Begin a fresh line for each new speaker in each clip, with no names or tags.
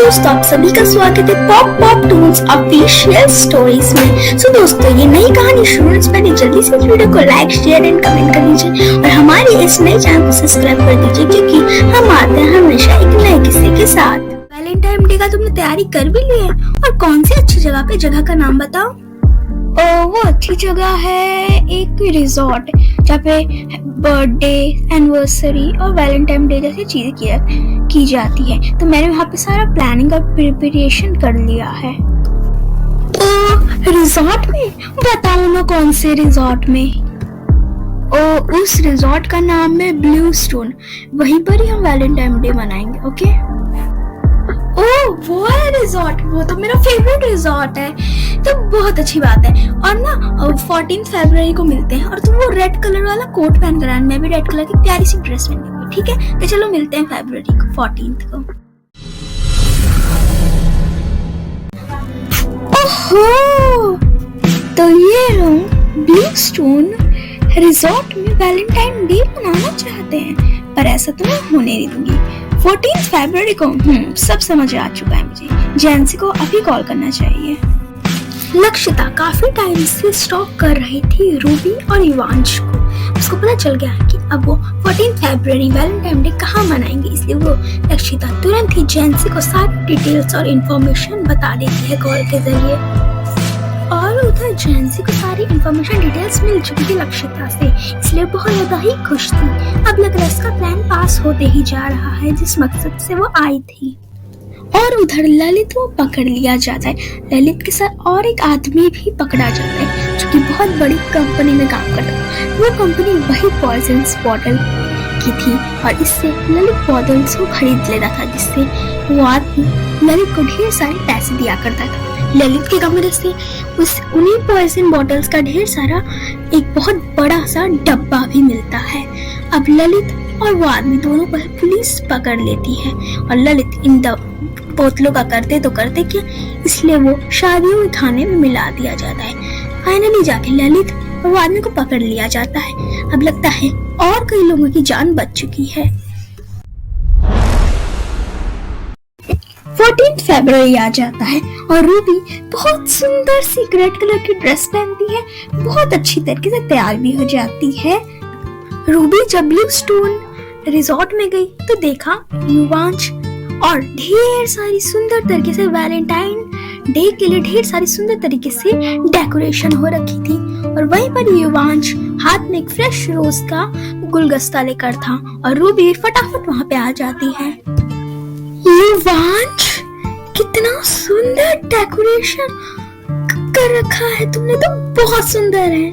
दोस्तों, आप सभी का स्वागत है pop pop Toons official stories में। सो दोस्तों, ये नई कहानी शुरू से पहले जल्दी से इस वीडियो को लाइक, शेयर एंड कमेंट कर लीजिए और हमारे इस नए चैनल को सब्सक्राइब कर दीजिए, क्योंकि हम आते हैं हमेशा एक नए किस्से के साथ। वैलेंटाइन डे का तुमने तैयारी कर भी ली है? और कौन सी अच्छी जगह पे? जगह का नाम बताओ। वो अच्छी जगह है एक रिजॉर्ट, जहाँ पे बर्थडे, एनिवर्सरी और वैलेंटाइन डे जैसी चीजें की जाती है। तो मैंने वहाँ पे सारा प्लानिंग और प्रिपरेशन कर लिया है। तो रिजॉर्ट में बताओ ना, कौन से रिजॉर्ट में? उस रिजॉर्ट का नाम है ब्लू स्टोन। वहीं पर ही हम वैलेंटाइन डे मनाएंगे। ओके? वो है रिजॉर्ट, वो तो मेरा फेवरेट रिजॉर्ट है। तो बहुत अच्छी बात है। और ना 14 फरवरी को मिलते हैं, और तुम वो रेड कलर वाला कोट पहन कर आना। मैं भी रेड कलर की प्यारी सी ड्रेस पहनूंगी, ठीक है? तो चलो मिलते हैं फरवरी को, 14 को। ओहो, तो ये लोग ब्लू स्टोन रिजॉर्ट में वैलेंटाइन डे मनाना चाहते हैं, पर ऐसा तो मैं होने नहीं दूंगी। 14 फरवरी को सब समझ आ चुका है मुझे। जैंसी को अभी कॉल करना चाहिए। लक्षिता काफी टाइम से स्टॉक कर रही थी रूबी और युवांश को। उसको पता चल गया कि अब वो 14 फरवरी वैलेंटाइन डे कहाँ मनाएंगे, इसलिए वो लक्षिता तुरंत ही जैंसी को सारी डिटेल्स और इंफॉर्मेशन बता देती है कॉल के जरिए। और उधर जैंसी को सारी इंफॉर्मेशन डिटेल्स मिल चुकी थी लक्षिता से, इसलिए बहुत ज्यादा ही खुश थी। अब लग रहा है इसका प्लान पास होते ही जा रहा है जिस मकसद से वो आई थी। और उधर ललित को पकड़ लिया जाता है। ललित के साथ और एक आदमी भी पकड़ा जाता है, जो कि बहुत बड़ी कंपनी में काम करता है। वो कंपनी वही पॉइजन बॉटल की थी, और इससे ललित बॉटल्स को खरीद लेता था, जिससे वो आदमी ललित को ढेर सारे पैसे दिया करता था। ललित के कमरे से उन्हीं पॉइजन बॉटल्स का ढेर सारा एक बहुत बड़ा सा डब्बा भी मिलता है। अब ललित और वो आदमी दोनों को पुलिस पकड़ लेती है, और ललित इन बोतलों का करते तो करते क्या, इसलिए वो शादियों में खाने में मिला दिया जाता है। फाइनली जाके ललित और वो आदमी को पकड़ लिया जाता है। अब लगता है और कई लोगों की जान बच चुकी है। 14 फरवरी आ जाता है, और रूबी बहुत सुंदर सी रेड कलर की ड्रेस पहनती है, बहुत अच्छी तरीके से तैयार भी हो जाती है। रूबी जब ब्लू स्टोन रिजॉर्ट में गई तो देखा युवांश और ढेर सारी सुंदर तरीके से वैलेंटाइन डे के लिए ढेर सारी सुंदर तरीके से डेकोरेशन हो रखी थी। और वहीं पर युवांश हाथ में एक फ्रेश रोज का गुलदस्ता लेकर था, और रूबी फटाफट वहां पे आ जाती है। युवांश, कितना सुंदर डेकोरेशन कर रखा है तुमने, तो बहुत सुंदर है,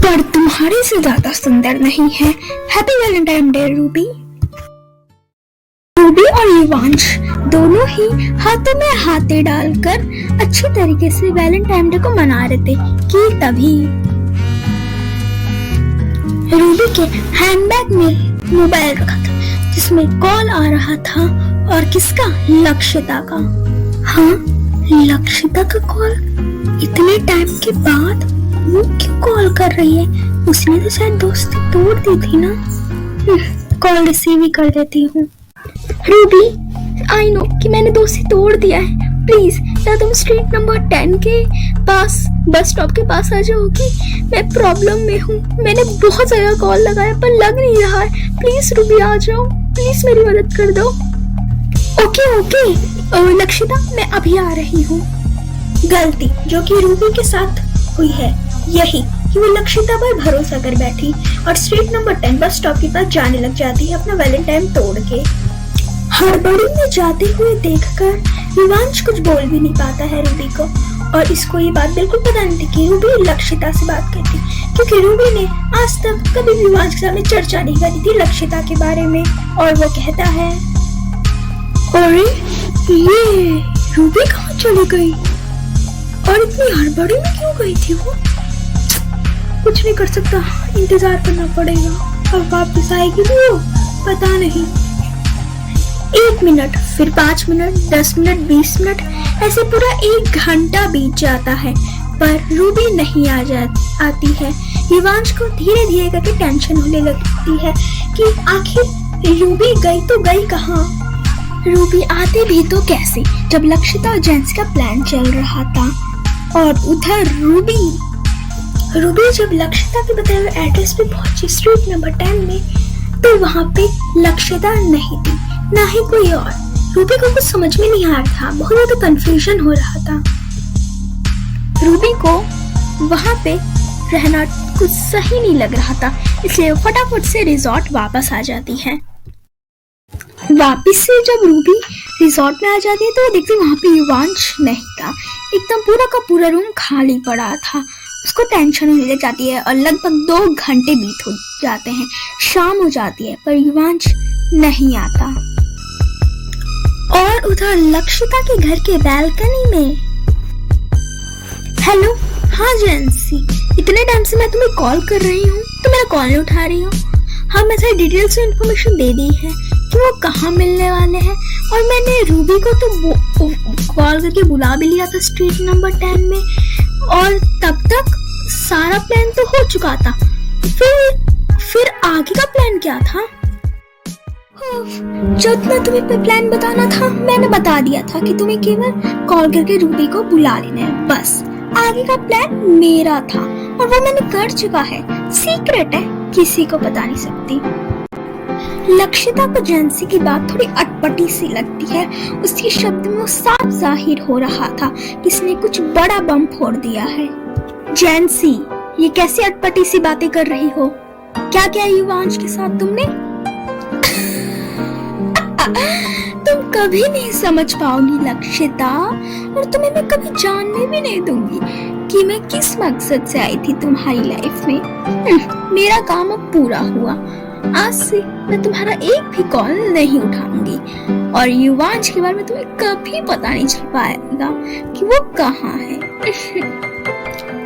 पर तुम्हारे से ज्यादा सुंदर नहीं है। Happy Valentine day Ruby. Ruby और युवांश दोनों ही हाथों में हाथे डालकर अच्छी तरीके से वैलेंटाइन डे को मना रहे थे कि तभी रूबी के हैंडबैग में मोबाइल रखा था, जिसमें कॉल आ रहा था। और किसका? लक्षिता का। हाँ, लक्षिता का कॉल। इतने टाइम के बाद वो क्यों कॉल कर रही है? उसने तो शायद दोस्ती तोड़ दी थी ना। कॉल रिसीव ही कर देती हूँ। रूबी, आई नो कि मैंने दोस्ती तोड़ दिया है। प्लीज क्या तुम स्ट्रीट नंबर 10 के पास बस स्टॉप के पास आ जाओगी? मैं प्रॉब्लम में हूँ। मैंने बहुत सारा कॉल लगाया पर लग नहीं रहा है। प्लीज रूबी आ जाओ, प्लीज मेरी मदद कर दो। ओके लक्षिता, मैं अभी आ रही हूँ। गलती जो कि रूबी के साथ हुई है यही कि वो लक्षिता पर भरोसा कर बैठी और स्ट्रीट नंबर 10 बस स्टॉप के पास जाने लग जाती है अपना वैलेंटाइन तोड़ के। हड़बड़ी में जाते हुए देखकर युवांश कुछ बोल भी नहीं पाता है रूबी को, और इसको ये बात बिल्कुल पता नहीं थी कि रूबी लक्षिता से बात करती, क्योंकि रूबी ने आज तक कभी भी युवांश के सामने चर्चा नहीं करी थी लक्षिता के बारे में। और वो कहता है, अरे ये रूबी कहाँ चली गई, और इतनी हड़बड़ी में क्यों गई थी वो? कुछ नहीं कर सकता, इंतजार करना पड़ेगा। अब वापस आएगी वो, पता नहीं। 1 मिनट, फिर 5 मिनट, 10 मिनट, 20 मिनट, ऐसे पूरा 1 घंटा बीत जाता है, पर रूबी नहीं आती है। युवांश को धीरे धीरे करके टेंशन होने लगती है कि आखिर रूबी गई तो गई कहाँ। रूबी आती भी तो कैसे, जब लक्षिता और जेंसी का प्लान चल रहा था। और उधर रूबी जब लक्षिता के बताए हुए एड्रेस पे पहुंची, स्ट्रीट नंबर 10 में, तो वहां पे लक्षिता नहीं थी, ना ही कोई और। रूबी को कुछ समझ में नहीं आ रहा था, बहुत ज्यादा कंफ्यूजन हो रहा था। रूबी को वहां पे रहना कुछ सही नहीं लग रहा था, इसलिए फटाफट से रिजॉर्ट वापस आ जाती है। वापस से जब रूबी रिजॉर्ट में आ जाती है तो वो देखती वहां पे युवांश नहीं था, एकदम पूरा का पूरा रूम खाली पड़ा था। उसको टेंशन होने लग जाती है और लगभग 2 घंटे बीत हो जाते हैं, शाम हो जाती है, पर युवांश नहीं आता। और उधर लक्षिता के घर के बालकनी में, हेलो, हाँ जेंसी, इतने टाइम से मैं तुम्हें कॉल कर रही हूँ, तो मेरा कॉल नहीं उठा रही हो। हाँ, मैं सारी डिटेल्स में इन्फॉर्मेशन दे दी है कि वो कहाँ मिलने वाले हैं, और मैंने रूबी को तो कॉल करके बुला भी लिया था स्ट्रीट नंबर 10 में, और तब तक सारा प्लान तो हो चुका था। फिर आगे का प्लान क्या था? जितना तुम्हें प्लान बताना था मैंने बता दिया था कि तुम्हें केवल कॉल करके रूबी को बुला लेना है, बस। आगे का प्लान मेरा था और वो मैंने कर चुका है, सीक्रेट है, किसी को बता नहीं सकती। लक्षिता को जेंसी की बात थोड़ी अटपटी सी लगती है। उसके शब्द में साफ जाहिर हो रहा था कि इसने कुछ बड़ा बम फोड़ दिया है। जेंसी, ये कैसी अटपटी सी बातें कर रही हो? क्या क्या युवांश के साथ तुमने? तुम कभी नहीं समझ पाओगी लक्षिता, और तुम्हें मैं कभी जानने भी नहीं दूंगी कि मैं किस मकसद से आई थी तुम्हारी लाइफ में। मेरा काम अब पूरा हुआ, आज से मैं तुम्हारा एक भी कॉल नहीं उठाऊंगी, और युवांश के बारे में तुम्हें कभी पता नहीं चल पाएगा कि वो कहाँ है।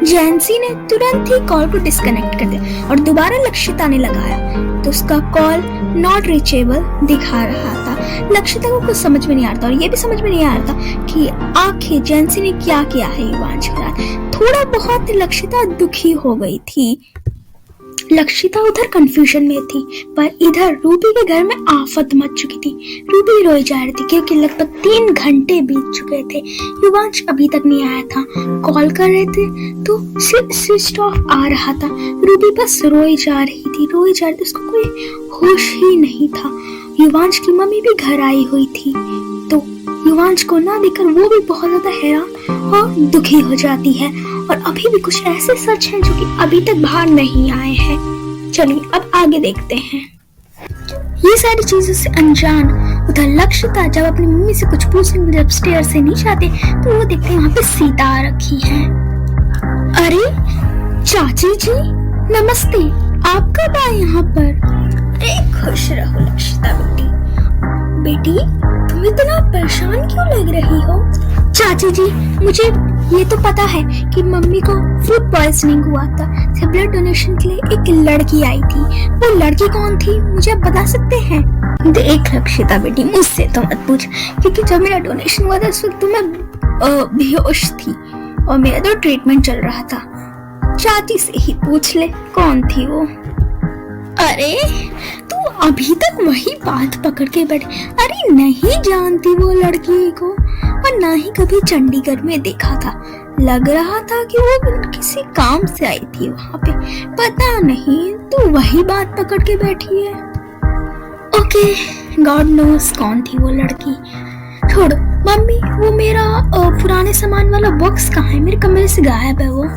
जेंसी ने तुरंत ही कॉल को डिस्कनेक्ट कर दिया और दोबारा लक्षिता ने लगाया तो उसका कॉल नॉट रीचेबल दिखा रहा था। लक्षिता को कुछ समझ में नहीं आ रहा था, और ये भी समझ में नहीं आ रहा था कि आखिर जेंसी ने क्या किया है युवांश के साथ। थोड़ा बहुत लक्षिता दुखी हो गई थी। लक्षिता उधर कंफ्यूजन में थी, पर इधर रूबी के घर में आफत मच चुकी थी। रूबी रोई जा रही थी क्योंकि लगभग 3 घंटे बीत चुके थे, युवांश अभी तक नहीं आया था। कॉल कर रहे थे तो सिर्फ स्विच ऑफ आ रहा था। रूबी बस रोई जा रही थी, उसको कोई होश ही नहीं था। युवांश की मम्मी भी घर आई हुई थी, तो युवांश को ना देखकर वो भी बहुत ज्यादा हैरान और दुखी हो जाती है। और अभी भी कुछ ऐसे सच हैं जो कि अभी तक बाहर नहीं आए हैं। चलिए अब आगे देखते हैं। ये सारी चीजों से अनजान उधर लक्षिता जब अपनी मम्मी से कुछ पूछने के लिए अपस्टेयर से नीचे आते तो वो देखते हैं वहां पे सीता रखी है। अरे चाची जी, नमस्ते, आप कब आए यहाँ पर? अरे खुश रहो लक्षिता बेटी, तुम इतना परेशान क्यों लग रही हो? चाची जी, मुझे ये तो पता है कि मम्मी को फूड पॉइजनिंग हुआ था, ब्लड डोनेशन के लिए एक लड़की आई थी। वो लड़की कौन थी, मुझे आप बता सकते हैं? देख लक्षिता बेटी, मुझसे तो मत पूछ, क्योंकि जब मेरा डोनेशन हुआ था उस वक्त तो मैं बेहोश थी और मेरा तो ट्रीटमेंट चल रहा था। चाची से ही पूछ ले कौन थी वो। अरे तू अभी तक वही बात पकड़ के बैठे। अरे नहीं जानती वो लड़की को, और ना ही कभी चंडीगढ़ में देखा था। लग रहा था कि वो किसी काम से आई थी वहां पे, पता नहीं तो वही बात पकड़ के बैठी है। ओके, गॉड नोस कौन थी वो लड़की। छोड़ो मम्मी, वो मेरा पुराने सामान वाला बॉक्स कहाँ है? मेरे कमरे से गायब है वो।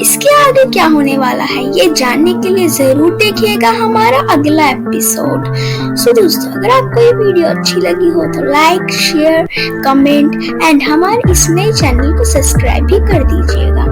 इसके आगे क्या होने वाला है ये जानने के लिए जरूर देखिएगा हमारा अगला एपिसोड। सो दोस्तों, अगर आपको ये वीडियो अच्छी लगी हो तो लाइक, शेयर, कमेंट एंड हमारे इस नए चैनल को सब्सक्राइब भी कर दीजिएगा।